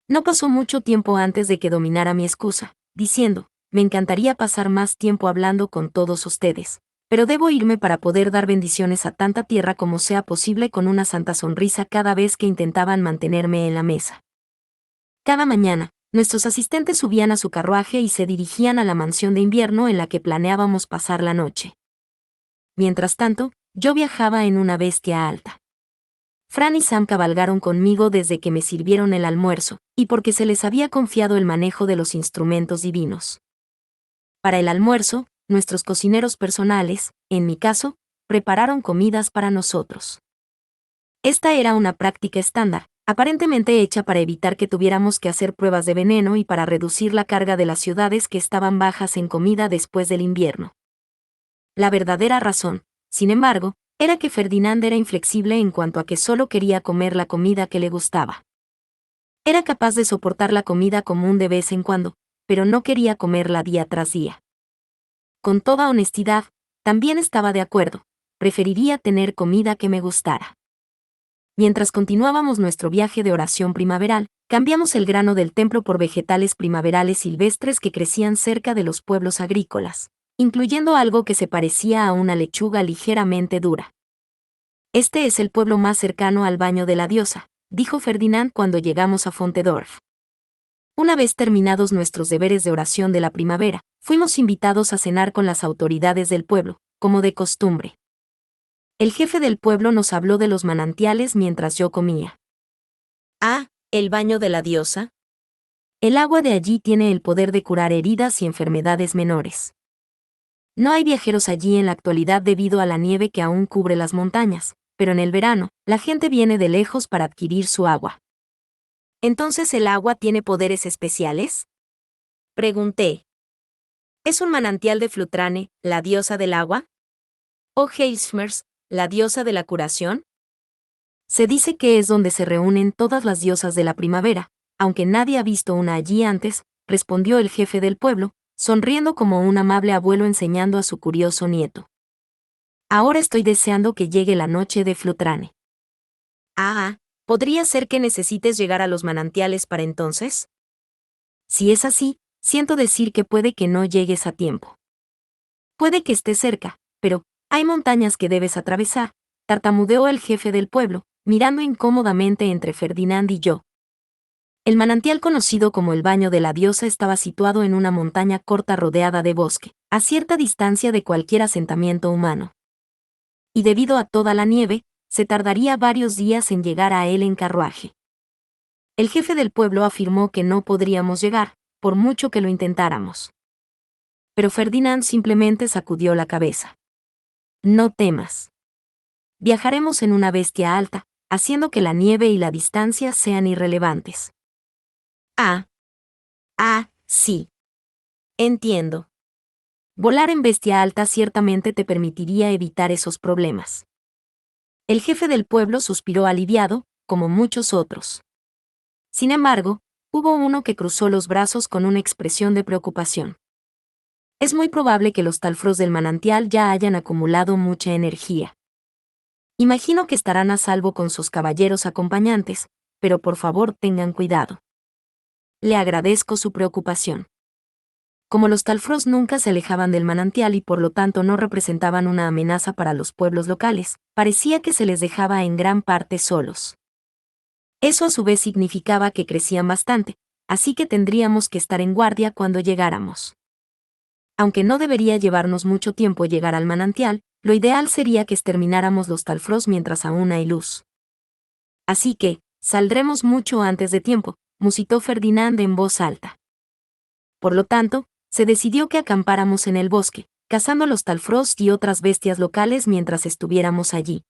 No pasó mucho tiempo antes de que dominara mi excusa, diciendo, me encantaría pasar más tiempo hablando con todos ustedes, pero debo irme para poder dar bendiciones a tanta tierra como sea posible con una santa sonrisa cada vez que intentaban mantenerme en la mesa. Cada mañana, nuestros asistentes subían a su carruaje y se dirigían a la mansión de invierno en la que planeábamos pasar la noche. Mientras tanto, yo viajaba en una bestia alta. Fran y Sam cabalgaron conmigo desde que me sirvieron el almuerzo, y porque se les había confiado el manejo de los instrumentos divinos. Para el almuerzo, nuestros cocineros personales, en mi caso, prepararon comidas para nosotros. Esta era una práctica estándar, aparentemente hecha para evitar que tuviéramos que hacer pruebas de veneno y para reducir la carga de las ciudades que estaban bajas en comida después del invierno. La verdadera razón, sin embargo, era que Ferdinand era inflexible en cuanto a que solo quería comer la comida que le gustaba. Era capaz de soportar la comida común de vez en cuando, pero no quería comerla día tras día. Con toda honestidad, también estaba de acuerdo, preferiría tener comida que me gustara. Mientras continuábamos nuestro viaje de oración primaveral, cambiamos el grano del templo por vegetales primaverales silvestres que crecían cerca de los pueblos agrícolas, incluyendo algo que se parecía a una lechuga ligeramente dura. Este es el pueblo más cercano al baño de la diosa, dijo Ferdinand cuando llegamos a Fontedorf. Una vez terminados nuestros deberes de oración de la primavera, fuimos invitados a cenar con las autoridades del pueblo, como de costumbre. El jefe del pueblo nos habló de los manantiales mientras yo comía. Ah, ¿el baño de la diosa? El agua de allí tiene el poder de curar heridas y enfermedades menores. No hay viajeros allí en la actualidad debido a la nieve que aún cubre las montañas, pero en el verano, la gente viene de lejos para adquirir su agua. ¿Entonces el agua tiene poderes especiales? Pregunté. ¿Es un manantial de Flutrane, la diosa del agua? ¿O Heismers, la diosa de la curación? Se dice que es donde se reúnen todas las diosas de la primavera, aunque nadie ha visto una allí antes, respondió el jefe del pueblo, sonriendo como un amable abuelo enseñando a su curioso nieto. Ahora estoy deseando que llegue la noche de Flutrane. Ah, ¿podría ser que necesites llegar a los manantiales para entonces? Si es así, siento decir que puede que no llegues a tiempo. Puede que esté cerca, pero hay montañas que debes atravesar, tartamudeó el jefe del pueblo, mirando incómodamente entre Ferdinand y yo. El manantial conocido como el Baño de la Diosa estaba situado en una montaña corta rodeada de bosque, a cierta distancia de cualquier asentamiento humano. Y debido a toda la nieve, se tardaría varios días en llegar a él en carruaje. El jefe del pueblo afirmó que no podríamos llegar, por mucho que lo intentáramos. Pero Ferdinand simplemente sacudió la cabeza. No temas. Viajaremos en una bestia alta, haciendo que la nieve y la distancia sean irrelevantes. Sí. Entiendo. Volar en bestia alta ciertamente te permitiría evitar esos problemas. El jefe del pueblo suspiró aliviado, como muchos otros. Sin embargo, hubo uno que cruzó los brazos con una expresión de preocupación. Es muy probable que los talfros del manantial ya hayan acumulado mucha energía. Imagino que estarán a salvo con sus caballeros acompañantes, pero por favor tengan cuidado. Le agradezco su preocupación. Como los talfros nunca se alejaban del manantial y por lo tanto no representaban una amenaza para los pueblos locales, parecía que se les dejaba en gran parte solos. Eso a su vez significaba que crecían bastante, así que tendríamos que estar en guardia cuando llegáramos. Aunque no debería llevarnos mucho tiempo llegar al manantial, lo ideal sería que extermináramos los talfros mientras aún hay luz. Así que, saldremos mucho antes de tiempo, musitó Ferdinand en voz alta. Por lo tanto, se decidió que acampáramos en el bosque, cazando los talfros y otras bestias locales mientras estuviéramos allí.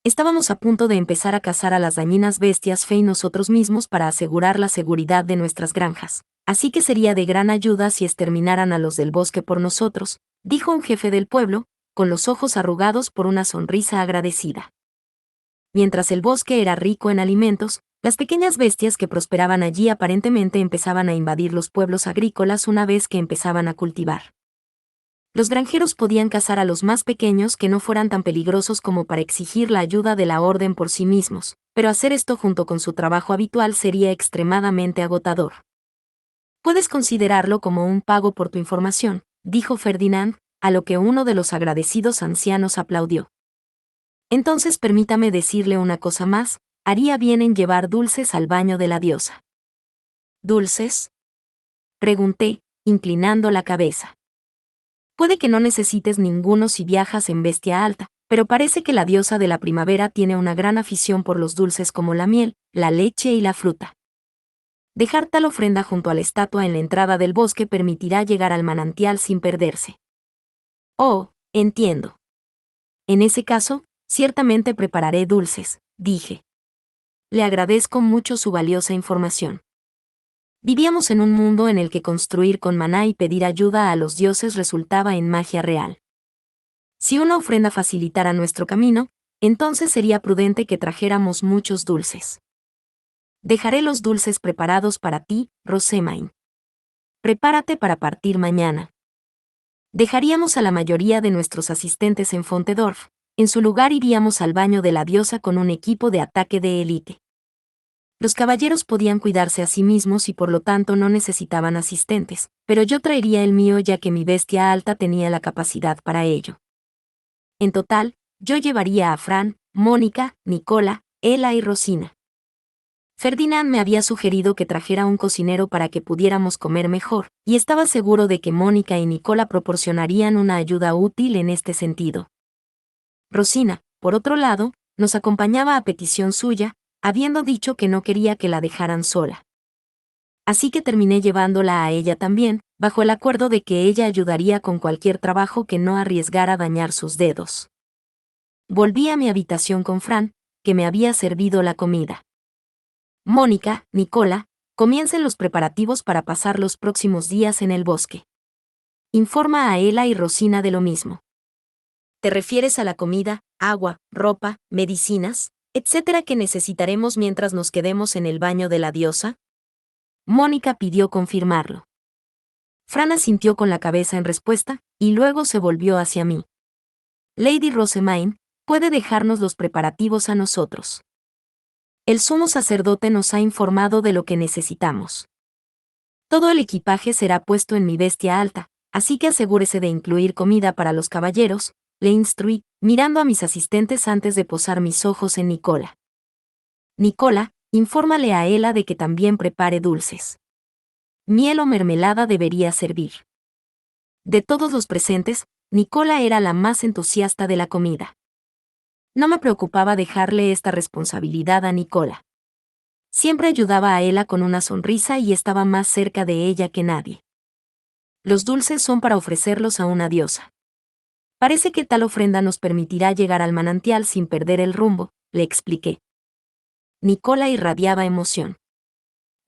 Estábamos a punto de empezar a cazar a las dañinas bestias Fey nosotros mismos para asegurar la seguridad de nuestras granjas, así que sería de gran ayuda si exterminaran a los del bosque por nosotros, dijo un jefe del pueblo, con los ojos arrugados por una sonrisa agradecida. Mientras el bosque era rico en alimentos, las pequeñas bestias que prosperaban allí aparentemente empezaban a invadir los pueblos agrícolas una vez que empezaban a cultivar. Los granjeros podían cazar a los más pequeños que no fueran tan peligrosos como para exigir la ayuda de la orden por sí mismos, pero hacer esto junto con su trabajo habitual sería extremadamente agotador. Puedes considerarlo como un pago por tu información, dijo Ferdinand, a lo que uno de los agradecidos ancianos aplaudió. Entonces permítame decirle una cosa más, haría bien en llevar dulces al baño de la diosa. ¿Dulces? Pregunté, inclinando la cabeza. Puede que no necesites ninguno si viajas en bestia alta, pero parece que la diosa de la primavera tiene una gran afición por los dulces como la miel, la leche y la fruta. Dejar tal ofrenda junto a la estatua en la entrada del bosque permitirá llegar al manantial sin perderse. Oh, entiendo. En ese caso, ciertamente prepararé dulces, dije. Le agradezco mucho su valiosa información. Vivíamos en un mundo en el que construir con maná y pedir ayuda a los dioses resultaba en magia real. Si una ofrenda facilitara nuestro camino, entonces sería prudente que trajéramos muchos dulces. Dejaré los dulces preparados para ti, Rosemain. Prepárate para partir mañana. Dejaríamos a la mayoría de nuestros asistentes en Fontedorf. En su lugar iríamos al baño de la diosa con un equipo de ataque de élite. Los caballeros podían cuidarse a sí mismos y por lo tanto no necesitaban asistentes, pero yo traería el mío ya que mi bestia alta tenía la capacidad para ello. En total, yo llevaría a Fran, Mónica, Nicola, Ela y Rosina. Ferdinand me había sugerido que trajera un cocinero para que pudiéramos comer mejor, y estaba seguro de que Mónica y Nicola proporcionarían una ayuda útil en este sentido. Rosina, por otro lado, nos acompañaba a petición suya, habiendo dicho que no quería que la dejaran sola. Así que terminé llevándola a ella también, bajo el acuerdo de que ella ayudaría con cualquier trabajo que no arriesgara dañar sus dedos. Volví a mi habitación con Fran, que me había servido la comida. Mónica, Nicola, Comiencen los preparativos para pasar los próximos días en el bosque. Informa a Ela y Rosina de lo mismo. ¿Te refieres a la comida, agua, ropa, medicinas, etcétera que necesitaremos mientras nos quedemos en el baño de la diosa? Mónica pidió confirmarlo. Fran asintió con la cabeza en respuesta, y luego se volvió hacia mí. Lady Rosemaine, puede dejarnos los preparativos a nosotros. El sumo sacerdote nos ha informado de lo que necesitamos. Todo el equipaje será puesto en mi bestia alta, así que asegúrese de incluir comida para los caballeros, le instruí, mirando a mis asistentes antes de posar mis ojos en Nicola. Nicola, infórmale a Ela de que también prepare dulces. Miel o mermelada debería servir. De todos los presentes, Nicola era la más entusiasta de la comida. No me preocupaba dejarle esta responsabilidad a Nicola. Siempre ayudaba a Ela con una sonrisa y estaba más cerca de ella que nadie. Los dulces son para ofrecerlos a una diosa. Parece que tal ofrenda nos permitirá llegar al manantial sin perder el rumbo, le expliqué. Nicola irradiaba emoción.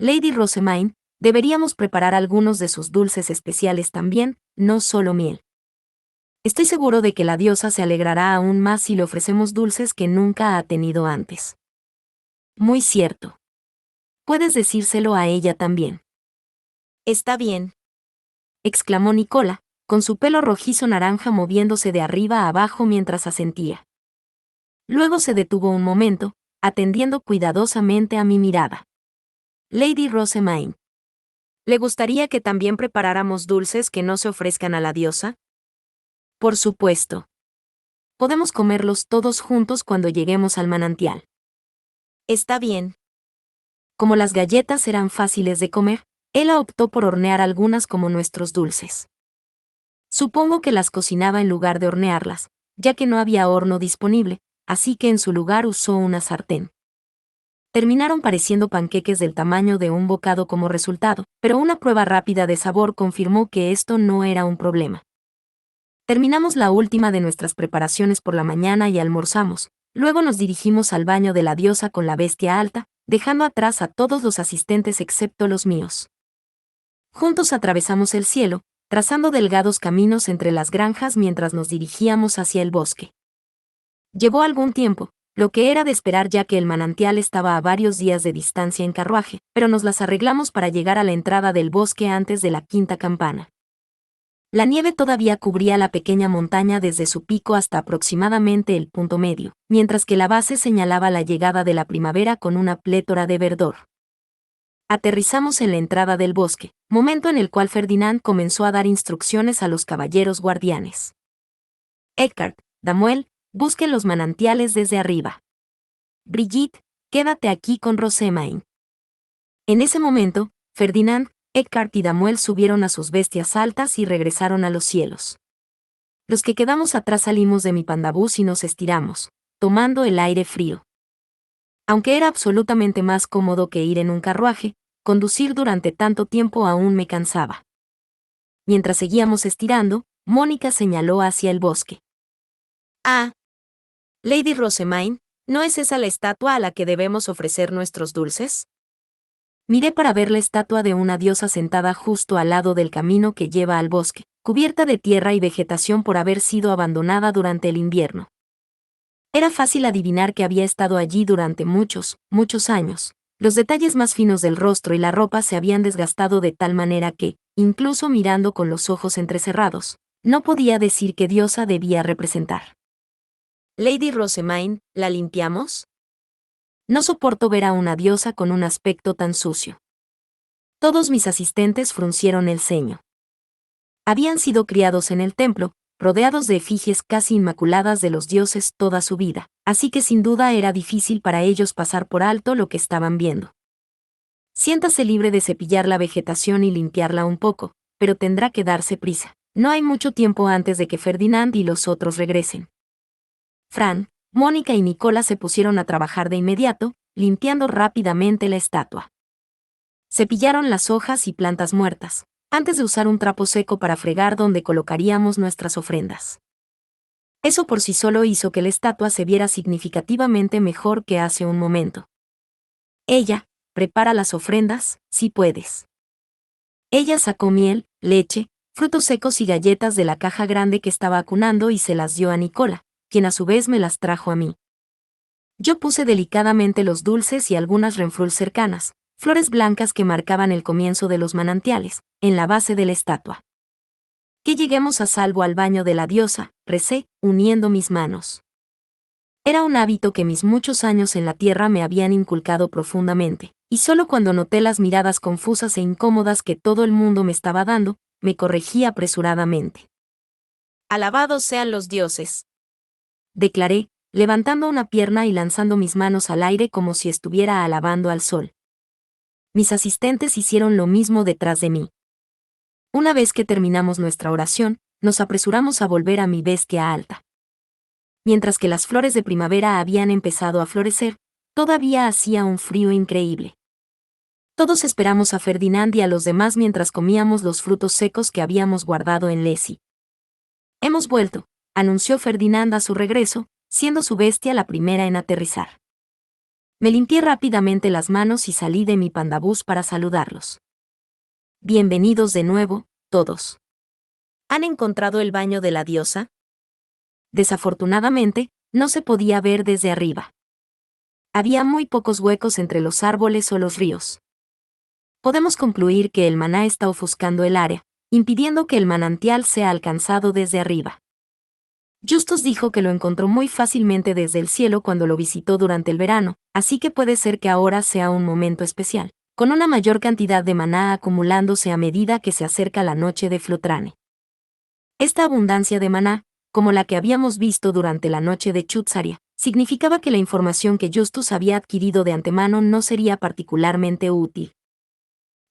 Lady Rosemaine, deberíamos preparar algunos de sus dulces especiales también, no solo miel. Estoy seguro de que la diosa se alegrará aún más si le ofrecemos dulces que nunca ha tenido antes. Muy cierto. Puedes decírselo a ella también. Está bien, exclamó Nicola, con su pelo rojizo naranja moviéndose de arriba a abajo mientras asentía. Luego se detuvo un momento, atendiendo cuidadosamente a mi mirada. Lady Rosemaine, ¿le gustaría que también preparáramos dulces que no se ofrezcan a la diosa? Por supuesto. Podemos comerlos todos juntos cuando lleguemos al manantial. Está bien. Como las galletas eran fáciles de comer, Ela optó por hornear algunas como nuestros dulces. Supongo que las cocinaba en lugar de hornearlas, ya que no había horno disponible, así que en su lugar usó una sartén. Terminaron pareciendo panqueques del tamaño de un bocado como resultado, pero una prueba rápida de sabor confirmó que esto no era un problema. Terminamos la última de nuestras preparaciones por la mañana y almorzamos, luego nos dirigimos al baño de la diosa con la bestia alta, dejando atrás a todos los asistentes excepto los míos. Juntos atravesamos el cielo, trazando delgados caminos entre las granjas mientras nos dirigíamos hacia el bosque. Llevó algún tiempo, lo que era de esperar ya que el manantial estaba a varios días de distancia en carruaje, pero nos las arreglamos para llegar a la entrada del bosque antes de la quinta campana. La nieve todavía cubría la pequeña montaña desde su pico hasta aproximadamente el punto medio, mientras que la base señalaba la llegada de la primavera con una plétora de verdor. Aterrizamos en la entrada del bosque, momento en el cual Ferdinand comenzó a dar instrucciones a los caballeros guardianes. Eckhart, Damuel, busquen los manantiales desde arriba. Brigitte, quédate aquí con Rosemaine. En ese momento, Ferdinand, Eckhart y Damuel subieron a sus bestias altas y regresaron a los cielos. Los que quedamos atrás salimos de mi pandabús y nos estiramos, tomando el aire frío. Aunque era absolutamente más cómodo que ir en un carruaje, conducir durante tanto tiempo aún me cansaba. Mientras seguíamos estirando, Mónica señaló hacia el bosque. Ah, Lady Rosemaine, ¿no es esa la estatua a la que debemos ofrecer nuestros dulces? Miré para ver la estatua de una diosa sentada justo al lado del camino que lleva al bosque, cubierta de tierra y vegetación por haber sido abandonada durante el invierno. Era fácil adivinar que había estado allí durante muchos años. Los detalles más finos del rostro y la ropa se habían desgastado de tal manera que, incluso mirando con los ojos entrecerrados, no podía decir qué diosa debía representar. Lady Rosemaine, ¿la limpiamos? No soporto ver a una diosa con un aspecto tan sucio. Todos mis asistentes fruncieron el ceño. Habían sido criados en el templo, rodeados de efigies casi inmaculadas de los dioses toda su vida, así que sin duda era difícil para ellos pasar por alto lo que estaban viendo. Siéntase libre de cepillar la vegetación y limpiarla un poco, pero tendrá que darse prisa. No hay mucho tiempo antes de que Ferdinand y los otros regresen. Fran, Mónica y Nicola se pusieron a trabajar de inmediato, limpiando rápidamente la estatua. Cepillaron las hojas y plantas muertas, antes de usar un trapo seco para fregar donde colocaríamos nuestras ofrendas. Eso por sí solo hizo que la estatua se viera significativamente mejor que hace un momento. Ella, prepara las ofrendas, si puedes. Ella sacó miel, leche, frutos secos y galletas de la caja grande que estaba acunando y se las dio a Nicola, quien a su vez me las trajo a mí. Yo puse delicadamente los dulces y algunas renfrús cercanas, flores blancas que marcaban el comienzo de los manantiales, en la base de la estatua. Que lleguemos a salvo al baño de la diosa, recé, uniendo mis manos. Era un hábito que mis muchos años en la tierra me habían inculcado profundamente, y solo cuando noté las miradas confusas e incómodas que todo el mundo me estaba dando, me corregí apresuradamente. Alabados sean los dioses, declaré, levantando una pierna y lanzando mis manos al aire como si estuviera alabando al sol. Mis asistentes hicieron lo mismo detrás de mí. Una vez que terminamos nuestra oración, nos apresuramos a volver a mi bestia alta. Mientras que las flores de primavera habían empezado a florecer, todavía hacía un frío increíble. Todos esperamos a Ferdinand y a los demás mientras comíamos los frutos secos que habíamos guardado en Lesi. Hemos vuelto, anunció Ferdinand a su regreso, siendo su bestia la primera en aterrizar. Me limpié rápidamente las manos y salí de mi pandabús para saludarlos. Bienvenidos de nuevo, todos. ¿Han encontrado el baño de la diosa? Desafortunadamente, no se podía ver desde arriba. Había muy pocos huecos entre los árboles o los ríos. Podemos concluir que el maná está ofuscando el área, impidiendo que el manantial sea alcanzado desde arriba. Justus dijo que lo encontró muy fácilmente desde el cielo cuando lo visitó durante el verano, así que puede ser que ahora sea un momento especial, con una mayor cantidad de maná acumulándose a medida que se acerca la noche de Flotrane. Esta abundancia de maná, como la que habíamos visto durante la noche de Chutzaria, significaba que la información que Justus había adquirido de antemano no sería particularmente útil.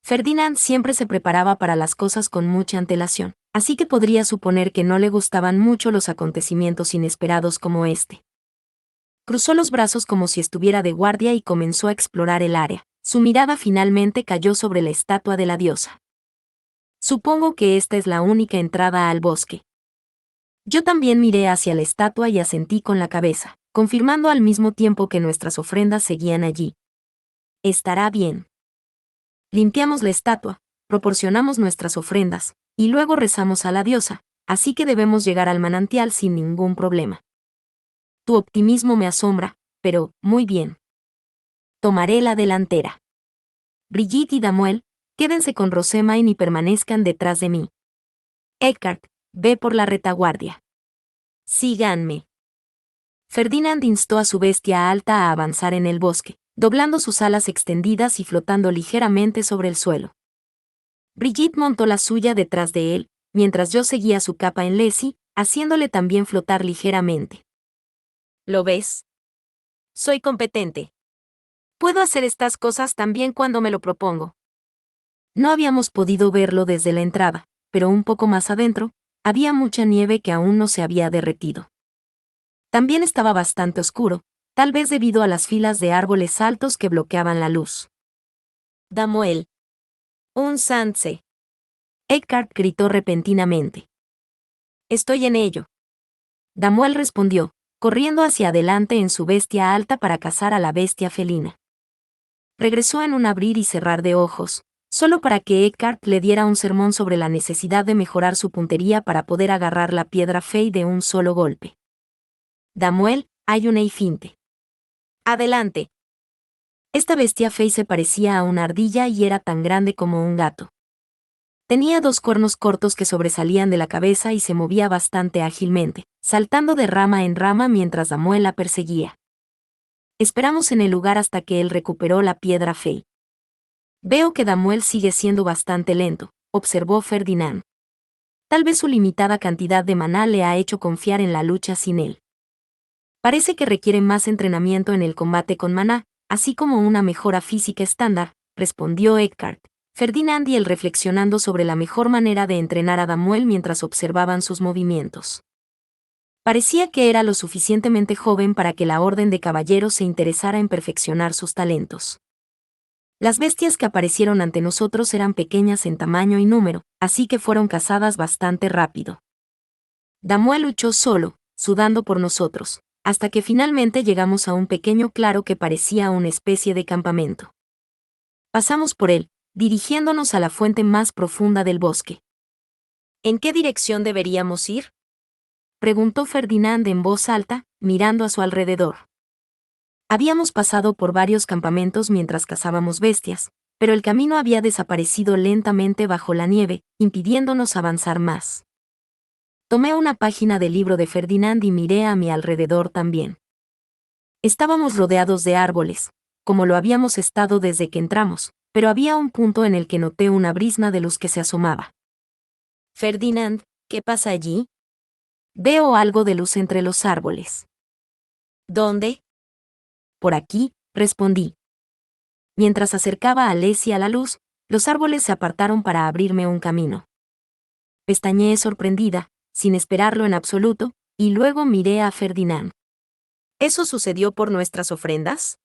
Ferdinand siempre se preparaba para las cosas con mucha antelación, así que podría suponer que no le gustaban mucho los acontecimientos inesperados como este. Cruzó los brazos como si estuviera de guardia y comenzó a explorar el área. Su mirada finalmente cayó sobre la estatua de la diosa. Supongo que esta es la única entrada al bosque. Yo también miré hacia la estatua y asentí con la cabeza, confirmando al mismo tiempo que nuestras ofrendas seguían allí. Estará bien. Limpiamos la estatua, proporcionamos nuestras ofrendas, y luego rezamos a la diosa, así que debemos llegar al manantial sin ningún problema. Tu optimismo me asombra, pero, muy bien. Tomaré la delantera. Brigitte y Damuel, quédense con Rosemain y permanezcan detrás de mí. Eckhart, ve por la retaguardia. Síganme. Ferdinand instó a su bestia alta a avanzar en el bosque, doblando sus alas extendidas y flotando ligeramente sobre el suelo. Brigitte montó la suya detrás de él, mientras yo seguía su capa en Lesi, haciéndole también flotar ligeramente. ¿Lo ves? Soy competente. Puedo hacer estas cosas también cuando me lo propongo. No habíamos podido verlo desde la entrada, pero un poco más adentro, había mucha nieve que aún no se había derretido. También estaba bastante oscuro, tal vez debido a las filas de árboles altos que bloqueaban la luz. Damuel. Un Sanse. Eckhart gritó repentinamente. Estoy en ello. Damuel respondió, corriendo hacia adelante en su bestia alta para cazar a la bestia felina. Regresó en un abrir y cerrar de ojos, solo para que Eckhart le diera un sermón sobre la necesidad de mejorar su puntería para poder agarrar la piedra fey de un solo golpe. Damuel, hay un eifinte. Adelante. Esta bestia fey se parecía a una ardilla y era tan grande como un gato. Tenía 2 cuernos cortos que sobresalían de la cabeza y se movía bastante ágilmente, saltando de rama en rama mientras Damuel la perseguía. Esperamos en el lugar hasta que él recuperó la piedra fey. Veo que Damuel sigue siendo bastante lento, observó Ferdinand. Tal vez su limitada cantidad de maná le ha hecho confiar en la lucha sin él. Parece que requiere más entrenamiento en el combate con maná, así como una mejora física estándar, respondió Eckhart. Ferdinand y él reflexionando sobre la mejor manera de entrenar a Damuel mientras observaban sus movimientos. Parecía que era lo suficientemente joven para que la Orden de Caballeros se interesara en perfeccionar sus talentos. Las bestias que aparecieron ante nosotros eran pequeñas en tamaño y número, así que fueron cazadas bastante rápido. Damuel luchó solo, sudando por nosotros, hasta que finalmente llegamos a un pequeño claro que parecía una especie de campamento. Pasamos por él, dirigiéndonos a la fuente más profunda del bosque. ¿En qué dirección deberíamos ir?, preguntó Ferdinand en voz alta, mirando a su alrededor. Habíamos pasado por varios campamentos mientras cazábamos bestias, pero el camino había desaparecido lentamente bajo la nieve, impidiéndonos avanzar más. Tomé una página del libro de Ferdinand y miré a mi alrededor también. Estábamos rodeados de árboles, como lo habíamos estado desde que entramos, pero había un punto en el que noté una brizna de luz que se asomaba. Ferdinand, ¿qué pasa allí? Veo algo de luz entre los árboles. ¿Dónde? Por aquí, respondí. Mientras acercaba a Leslie a la luz, los árboles se apartaron para abrirme un camino. Pestañeé sorprendida, sin esperarlo en absoluto, y luego miré a Ferdinand. ¿Eso sucedió por nuestras ofrendas?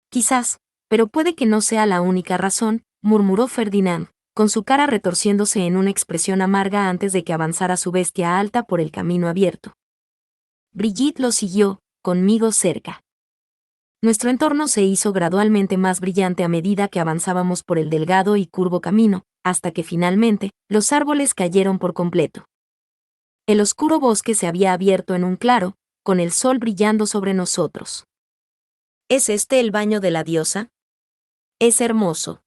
Quizás, pero puede que no sea la única razón, murmuró Ferdinand, con su cara retorciéndose en una expresión amarga antes de que avanzara su bestia alta por el camino abierto. Brigitte lo siguió, conmigo cerca. Nuestro entorno se hizo gradualmente más brillante a medida que avanzábamos por el delgado y curvo camino, hasta que finalmente, los árboles cayeron por completo. El oscuro bosque se había abierto en un claro, con el sol brillando sobre nosotros. ¿Es este el baño de la diosa? Es hermoso.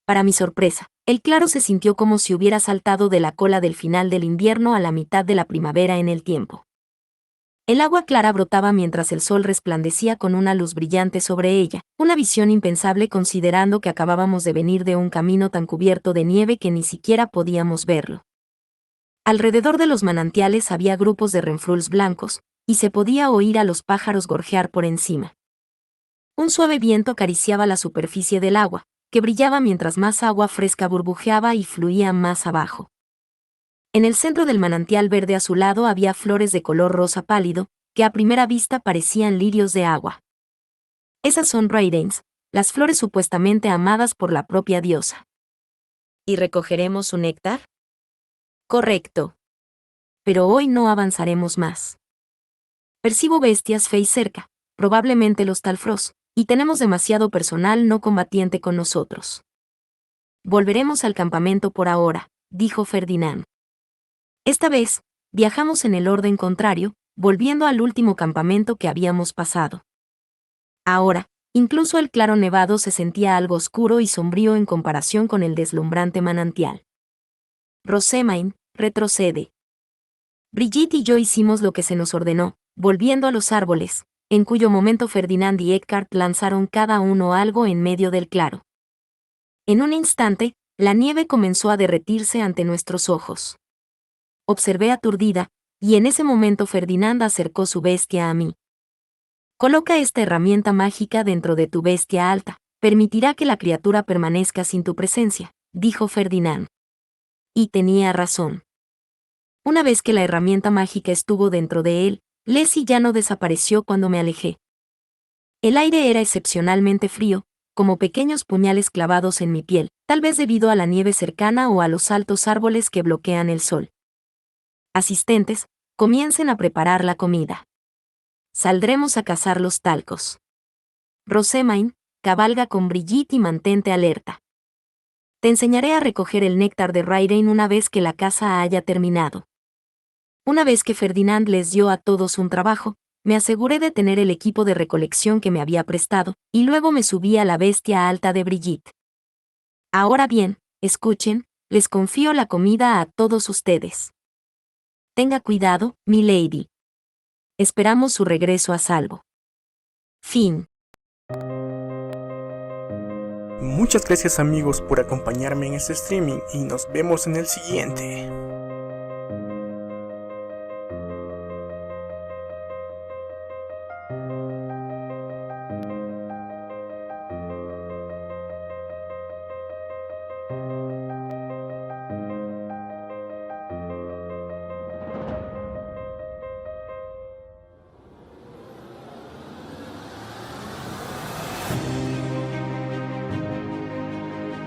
Para mi sorpresa, el claro se sintió como si hubiera saltado de la cola del final del invierno a la mitad de la primavera en el tiempo. El agua clara brotaba mientras el sol resplandecía con una luz brillante sobre ella, una visión impensable considerando que acabábamos de venir de un camino tan cubierto de nieve que ni siquiera podíamos verlo. Alrededor de los manantiales había grupos de renfrús blancos, y se podía oír a los pájaros gorjear por encima. Un suave viento acariciaba la superficie del agua, que brillaba mientras más agua fresca burbujeaba y fluía más abajo. En el centro del manantial verde azulado había flores de color rosa pálido, que a primera vista parecían lirios de agua. Esas son raidens, las flores supuestamente amadas por la propia diosa. ¿Y recogeremos su néctar? Correcto. Pero hoy no avanzaremos más. Percibo bestias feas cerca, probablemente los talfros, y tenemos demasiado personal no combatiente con nosotros. Volveremos al campamento por ahora, dijo Ferdinand. Esta vez, viajamos en el orden contrario, volviendo al último campamento que habíamos pasado. Ahora, incluso el claro nevado se sentía algo oscuro y sombrío en comparación con el deslumbrante manantial. Rosamund, retrocede. Brigitte y yo hicimos lo que se nos ordenó, volviendo a los árboles, en cuyo momento Ferdinand y Eckhart lanzaron cada uno algo en medio del claro. En un instante, la nieve comenzó a derretirse ante nuestros ojos. Observé aturdida, y en ese momento Ferdinand acercó su bestia a mí. Coloca esta herramienta mágica dentro de tu bestia alta, permitirá que la criatura permanezca sin tu presencia, dijo Ferdinand. Y tenía razón. Una vez que la herramienta mágica estuvo dentro de él, Leslie ya no desapareció cuando me alejé. El aire era excepcionalmente frío, como pequeños puñales clavados en mi piel, tal vez debido a la nieve cercana o a los altos árboles que bloquean el sol. Asistentes, comiencen a preparar la comida. Saldremos a cazar los talcos. Rosamund, cabalga con Brigitte y mantente alerta. Te enseñaré a recoger el néctar de Raiden una vez que la caza haya terminado. Una vez que Ferdinand les dio a todos un trabajo, me aseguré de tener el equipo de recolección que me había prestado, y luego me subí a la bestia alta de Brigitte. Ahora bien, escuchen, les confío la comida a todos ustedes. Tenga cuidado, mi lady. Esperamos su regreso a salvo. Fin.
Muchas gracias amigos por acompañarme en este streaming y nos vemos en el siguiente.